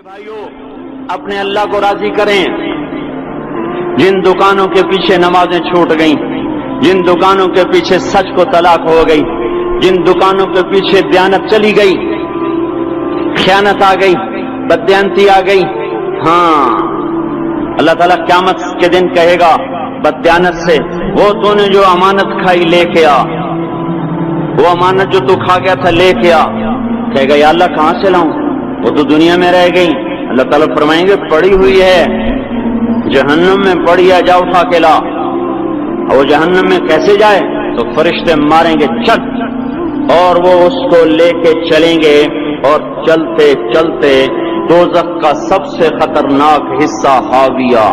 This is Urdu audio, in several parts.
بھائیو اپنے اللہ کو راضی کریں. جن دکانوں کے پیچھے نمازیں چھوٹ گئیں، جن دکانوں کے پیچھے سچ کو طلاق ہو گئی، جن دکانوں کے پیچھے دیانت چلی گئی، خیانت آ گئی، بددیانتی آ گئی، ہاں اللہ تعالیٰ قیامت کے دن کہے گا بددیانت سے، وہ تو نے جو امانت کھائی لے کے آ، وہ امانت جو تو کھا گیا تھا لے کے آ. کہے گا یا اللہ کہاں سے لاؤں، وہ تو دنیا میں رہ گئی. اللہ تعالیٰ فرمائیں گے پڑی ہوئی ہے جہنم میں، پڑی ہے جا اٹھا کے لا. اور وہ جہنم میں کیسے جائے تو فرشتے ماریں گے چل، اور وہ اس کو لے کے چلیں گے، اور چلتے چلتے دوزخ کا سب سے خطرناک حصہ حاویہ،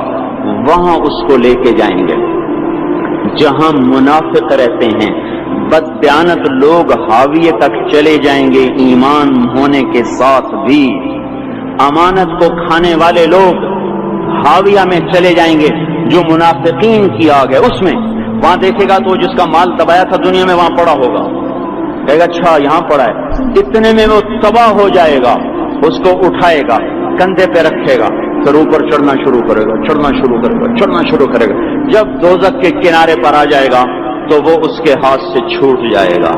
وہاں اس کو لے کے جائیں گے جہاں منافق رہتے ہیں. بددیانت لوگ حاویہ تک چلے جائیں گے ایمان ہونے کے ساتھ بھی. امانت کو کھانے والے لوگ حاویہ میں چلے جائیں گے جو منافقین کی آگ ہے اس میں. وہاں دیکھے گا تو جس کا مال دبایا تھا دنیا میں وہاں پڑا ہوگا، کہے گا اچھا یہاں پڑا ہے، اتنے میں وہ تباہ ہو جائے گا. اس کو اٹھائے گا، کندھے پہ رکھے گا، پھر اوپر چڑھنا شروع کرے گا، چڑھنا شروع کرے گا، چڑھنا شروع کرے گا. جب دوزخ کے کنارے پر آ جائے گا تو وہ اس کے ہاتھ سے چھوٹ جائے گا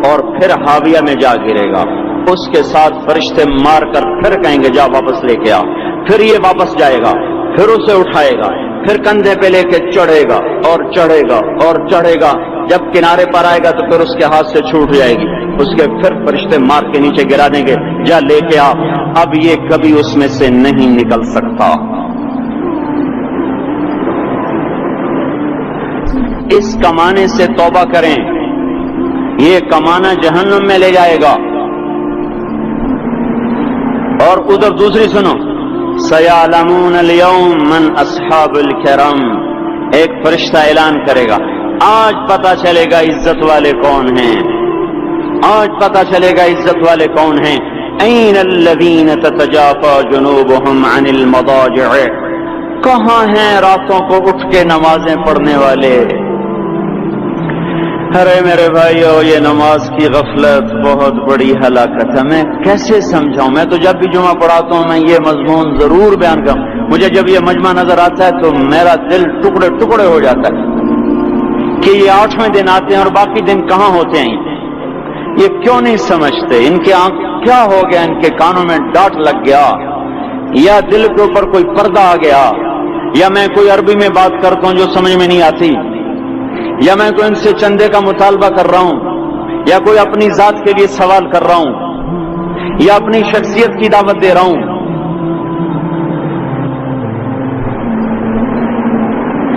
اور پھر حاویہ میں جا گرے گا. اس کے ساتھ فرشتے مار کر پھر کہیں گے جا واپس لے کے آ. پھر یہ واپس جائے گا، پھر اسے اٹھائے گا، پھر کندھے پہ لے کے چڑھے گا اور چڑھے گا اور چڑھے گا. جب کنارے پر آئے گا تو پھر اس کے ہاتھ سے چھوٹ جائے گی. اس کے پھر فرشتے مار کے نیچے گرا دیں گے جا لے کے آ. اب یہ کبھی اس میں سے نہیں نکل سکتا. اس کمانے سے توبہ کریں، یہ کمانا جہنم میں لے جائے گا. اور ادھر دوسری سنو، سَيَعْلَمُونَ الْيَوْمَ مَنْ أَصْحَابُ الْكَرَمِ، ایک فرشتہ اعلان کرے گا آج پتہ چلے گا عزت والے کون ہیں، آج پتہ چلے گا عزت والے کون ہیں. أَيْنَ الَّذِينَ تَتَجَافَى جُنُوبُهُمْ عَنِ الْمَضَاجِعِ، کہاں ہیں راتوں کو اٹھ کے نمازیں پڑھنے والے. ارے میرے بھائیو یہ نماز کی غفلت بہت بڑی ہلاکت ہے. میں کیسے سمجھاؤں، میں تو جب بھی جمعہ پڑھاتا ہوں میں یہ مضمون ضرور بیان کروں. مجھے جب یہ مجمع نظر آتا ہے تو میرا دل ٹکڑے ٹکڑے ہو جاتا ہے کہ یہ 8ویں دن آتے ہیں اور باقی دن کہاں ہوتے ہیں. یہ کیوں نہیں سمجھتے، ان کے آنکھ کیا ہو گیا، ان کے کانوں میں ڈاٹ لگ گیا، یا دل کے اوپر کوئی پردہ آ گیا، یا میں کوئی عربی میں بات کرتا ہوں جو سمجھ میں نہیں آتی، یا میں کوئی ان سے چندے کا مطالبہ کر رہا ہوں، یا کوئی اپنی ذات کے لیے سوال کر رہا ہوں، یا اپنی شخصیت کی دعوت دے رہا ہوں.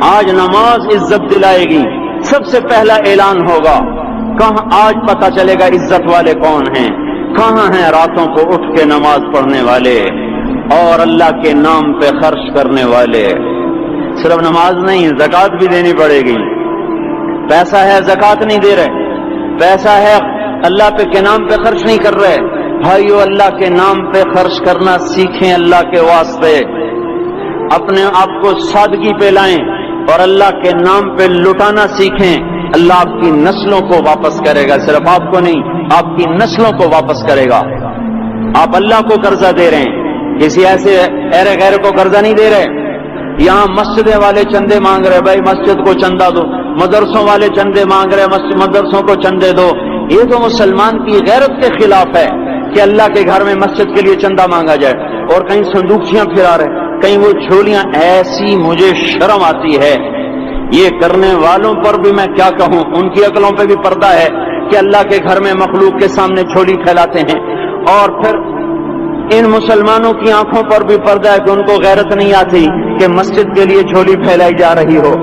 آج نماز عزت دلائے گی. سب سے پہلا اعلان ہوگا کہاں، آج پتہ چلے گا عزت والے کون ہیں، کہاں ہیں راتوں کو اٹھ کے نماز پڑھنے والے اور اللہ کے نام پہ خرچ کرنے والے. صرف نماز نہیں، زکوٰۃ بھی دینی پڑے گی. پیسہ ہے زکوٰۃ نہیں دے رہے، پیسہ ہے اللہ کے نام پہ خرچ نہیں کر رہے. بھائیو اللہ کے نام پہ خرچ کرنا سیکھیں، اللہ کے واسطے اپنے آپ کو سادگی پہ لائیں اور اللہ کے نام پہ لٹانا سیکھیں. اللہ آپ کی نسلوں کو واپس کرے گا، صرف آپ کو نہیں، آپ کی نسلوں کو واپس کرے گا. آپ اللہ کو قرضہ دے رہے ہیں، کسی ایسے ایرے غیر کو قرضہ نہیں دے رہے. یہاں مسجدیں والے چندے مانگ رہے، بھائی مسجد کو چندہ دو. مدرسوں والے چندے مانگ رہے، مدرسوں کو چندے دو. یہ تو مسلمان کی غیرت کے خلاف ہے کہ اللہ کے گھر میں مسجد کے لیے چندہ مانگا جائے. اور کہیں صندوقچیاں پھرا رہے، کہیں وہ جھولیاں. ایسی مجھے شرم آتی ہے. یہ کرنے والوں پر بھی میں کیا کہوں، ان کی عقلوں پہ بھی پردہ ہے کہ اللہ کے گھر میں مخلوق کے سامنے جھولی پھیلاتے ہیں. اور پھر ان مسلمانوں کی آنکھوں پر بھی پردہ ہے کہ ان کو غیرت نہیں آتی کہ مسجد کے لیے جھولی پھیلائی جا رہی ہو،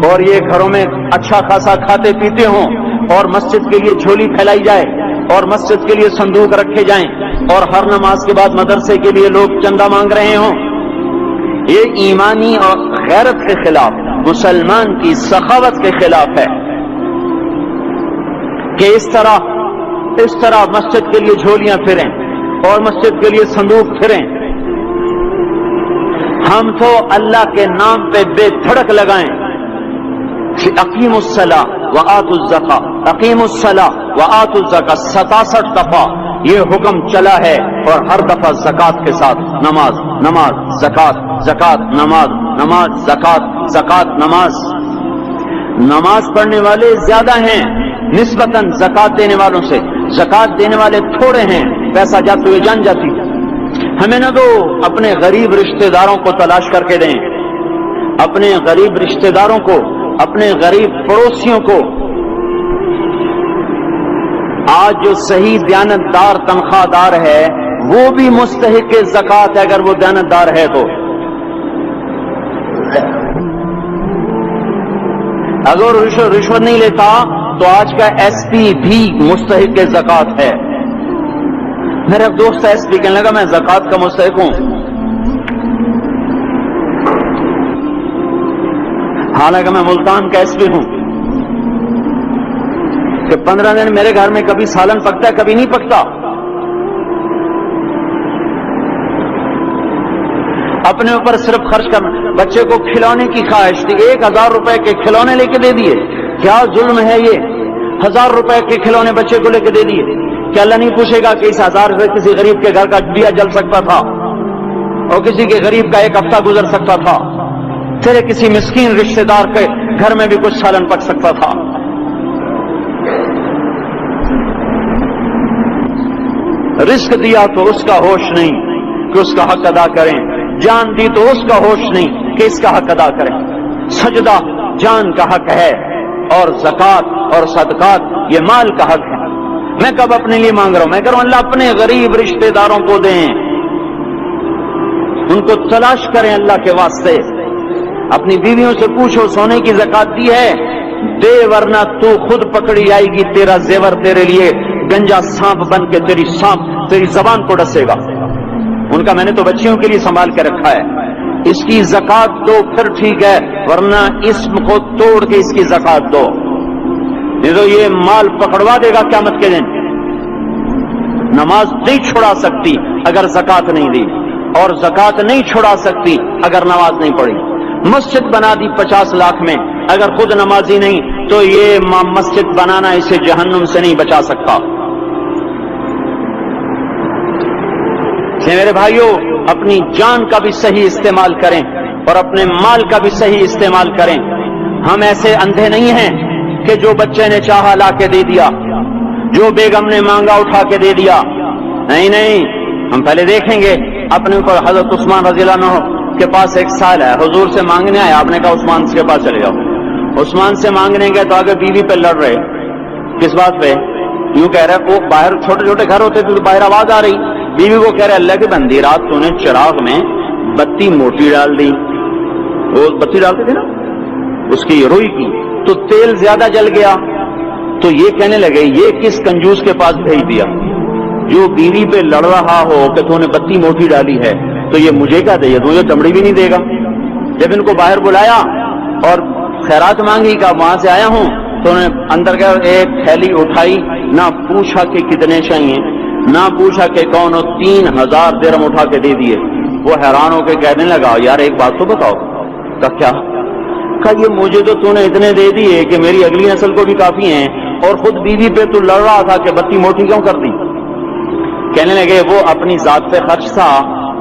اور یہ گھروں میں اچھا خاصا کھاتے پیتے ہوں اور مسجد کے لیے جھولی پھیلائی جائے اور مسجد کے لیے صندوق رکھے جائیں اور ہر نماز کے بعد مدرسے کے لیے لوگ چندہ مانگ رہے ہوں. یہ ایمانی اور غیرت کے خلاف، مسلمان کی سخاوت کے خلاف ہے کہ اس طرح مسجد کے لیے جھولیاں پھریں اور مسجد کے لیے صندوق پھریں. ہم تو اللہ کے نام پہ بے دھڑک لگائیں. اقیموا الصلاۃ وآتوا الزکاۃ، اقیموا الصلاۃ وآتوا الزکاۃ 67 دفعہ یہ حکم چلا ہے، اور ہر دفعہ زکات کے ساتھ نماز نماز زکات زکات نماز نماز زکات زکات نماز۔ نماز پڑھنے والے زیادہ ہیں نسبتاً زکات دینے والوں سے، زکات دینے والے تھوڑے ہیں، پیسہ جاتے ہوئے جان جاتی۔ ہمیں نہ دو، اپنے غریب رشتہ داروں کو تلاش کر کے دیں، اپنے غریب رشتہ داروں کو، اپنے غریب پڑوسیوں کو۔ آج جو صحیح دیانتدار تنخواہ دار ہے وہ بھی مستحق زکات ہے اگر وہ دیانتدار ہے تو۔ اگر رشوت نہیں لیتا تو آج کا ایس پی بھی مستحق زکات ہے۔ میرا دوست ایس پی کہنے لگا میں زکات کا مستحق ہوں، حالانکہ میں ملتان کا ایس پی ہوں، کہ 15 دن میرے گھر میں کبھی سالن پکتا ہے کبھی نہیں پکتا۔ اپنے اوپر صرف خرچ کرنا، بچے کو کھلونے کی خواہش تھی، 1000 روپے کے کھلونے لے کے دے دیے، کیا ظلم ہے یہ؟ 1000 روپے کے کھلونے بچے کو لے کے دے دیے، کیا اللہ نہیں پوچھے گا کہ اس 1000 روپے کسی غریب کے گھر کا دیا جل سکتا تھا اور کسی کے غریب کا ایک ہفتہ گزر سکتا تھا، تیرے کسی مسکین رشتہ دار کے گھر میں بھی کچھ سالن پک سکتا تھا۔ رزق دیا تو اس کا ہوش نہیں کہ اس کا حق ادا کریں، جان دی تو اس کا ہوش نہیں کہ اس کا حق ادا کریں۔ سجدہ جان کا حق ہے اور زکات اور صدقات یہ مال کا حق ہے۔ میں کب اپنے لیے مانگ رہا ہوں؟ میں کہہ رہا ہوں اللہ اپنے غریب رشتہ داروں کو دیں، ان کو تلاش کریں اللہ کے واسطے۔ اپنی بیویوں سے پوچھو سونے کی زکات دی ہے؟ دے ورنہ تو خود پکڑی آئے گی، تیرا زیور تیرے لیے گنجا سانپ بن کے تیری زبان کو ڈسے گا۔ ان کا میں نے تو بچیوں کے لیے سنبھال کے رکھا ہے، اس کی زکات دو پھر ٹھیک ہے، ورنہ اسم کو توڑ کے اس کی زکات دو، نہیں تو یہ مال پکڑوا دے گا قیامت کے دن۔ نماز نہیں چھڑا سکتی اگر زکات نہیں دی، اور زکات نہیں چھڑا سکتی اگر نماز نہیں پڑھی۔ مسجد بنا دی 50 لاکھ میں، اگر خود نمازی نہیں تو یہ مسجد بنانا اسے جہنم سے نہیں بچا سکتا۔ میرے بھائیوں، اپنی جان کا بھی صحیح استعمال کریں اور اپنے مال کا بھی صحیح استعمال کریں۔ ہم ایسے اندھے نہیں ہیں کہ جو بچے نے چاہا لا کے دے دیا، جو بیگم نے مانگا اٹھا کے دے دیا، نہیں نہیں، ہم پہلے دیکھیں گے۔ اپنے اوپر حضرت عثمان رضی اللہ عنہ کے پاس ایک سال ہے، حضور سے مانگنے آیا، آپ نے کہا عثمان کے پاس چلے جاؤ۔ عثمان سے مانگنے گئے تو آگے بیوی پہ لڑ رہے، کس بات پہ؟ یوں کہہ رہے وہ باہر چھوٹے چھوٹے گھر ہوتے تھے تو باہر آواز آ رہی، بیوی کو کہہ رہے اللہ کی بندی رات تو نے چراغ میں بتی موٹی ڈال دی، وہ بتی ڈالتے تھے نا اس کی روئی کی، تو تیل زیادہ جل گیا، تو یہ کہنے لگے یہ کس کنجوس کے پاس بھیج دیا؟ جو بیوی پہ لڑ رہا ہو کہ تو نے بتی موٹی ڈالی ہے تو یہ مجھے کیا دے گا، تجھے چمڑی بھی نہیں دے گا۔ جب ان کو باہر بلایا اور خیرات مانگی کہ وہاں سے آیا ہوں، تو انہوں نے اندر گئے، ایک تھیلی اٹھائی، نہ پوچھا کہ کتنے چاہیے، نہ پوچھا کہ کون ہو، 3000 درہم اٹھا کے دے دیے۔ وہ حیران ہو کے کہنے لگا یار ایک بات تو بتاؤ۔ کہا کیا؟ کہا یہ مجھے تو نے اتنے دے دیے کہ میری اگلی نسل کو بھی کافی ہیں، اور خود بیوی پہ تو لڑ رہا تھا کہ بتی موٹی کیوں کر دی؟ کہنے لگے وہ اپنی ذات پہ خرچ تھا،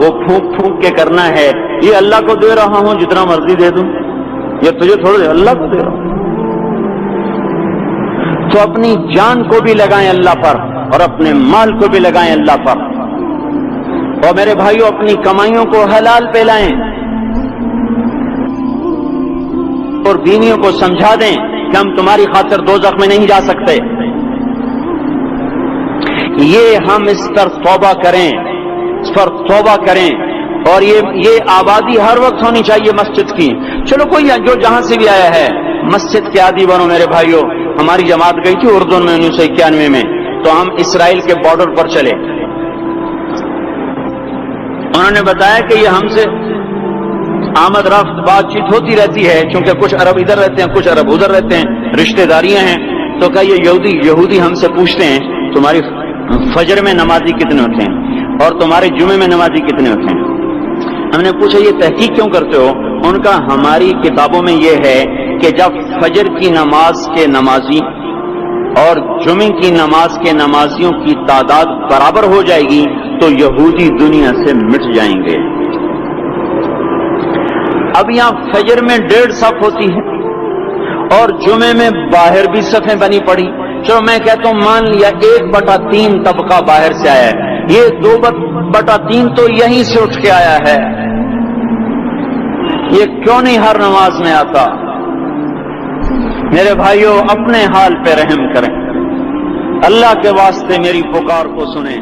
وہ پھونک پھونک کے کرنا ہے، یہ اللہ کو دے رہا ہوں جتنا مرضی دے دوں، یہ تجھے تھوڑے اللہ کو دے رہا ہوں۔ تو اپنی جان کو بھی لگائیں اللہ پر اور اپنے مال کو بھی لگائیں اللہ پر، اور میرے بھائیوں اپنی کمائیوں کو حلال پہ لائیں، اور بیویوں کو سمجھا دیں کہ ہم تمہاری خاطر دوزخ میں نہیں جا سکتے۔ یہ ہم اس پر توبہ کریں، اس پر توبہ کریں، اور یہ آبادی ہر وقت ہونی چاہیے مسجد کی۔ چلو کوئی جو جہاں سے بھی آیا ہے مسجد کے عادی بنو میرے بھائیوں۔ ہماری جماعت گئی تھی اردن میں 1991 میں، تو ہم اسرائیل کے بارڈر پر چلے، انہوں نے بتایا کہ یہ ہم سے آمد رفت بات چیت ہوتی رہتی ہے، چونکہ کچھ عرب ادھر رہتے ہیں کچھ عرب ادھر رہتے ہیں، رشتہ داریاں ہیں۔ تو کہا یہ یہودی ہم سے پوچھتے ہیں تمہاری فجر میں نمازی کتنے ہوتے ہیں اور تمہارے جمعے میں نمازی کتنے ہوتے ہیں؟ ہم نے پوچھا یہ تحقیق کیوں کرتے ہو؟ ان کا ہماری کتابوں میں یہ ہے کہ جب فجر کی نماز کے نمازی اور جمعے کی نماز کے نمازیوں کی تعداد برابر ہو جائے گی تو یہودی دنیا سے مٹ جائیں گے۔ اب یہاں فجر میں 1.5 صف ہوتی ہے اور جمعے میں باہر بھی صفیں بنی پڑی۔ چلو میں کہتا ہوں مان لیا 1/3 طبقہ باہر سے آیا ہے، یہ 2/3 تو یہیں سے اٹھ کے آیا ہے، یہ کیوں نہیں ہر نماز میں آتا؟ میرے بھائیوں اپنے حال پہ رحم کریں، اللہ کے واسطے میری پکار کو سنیں۔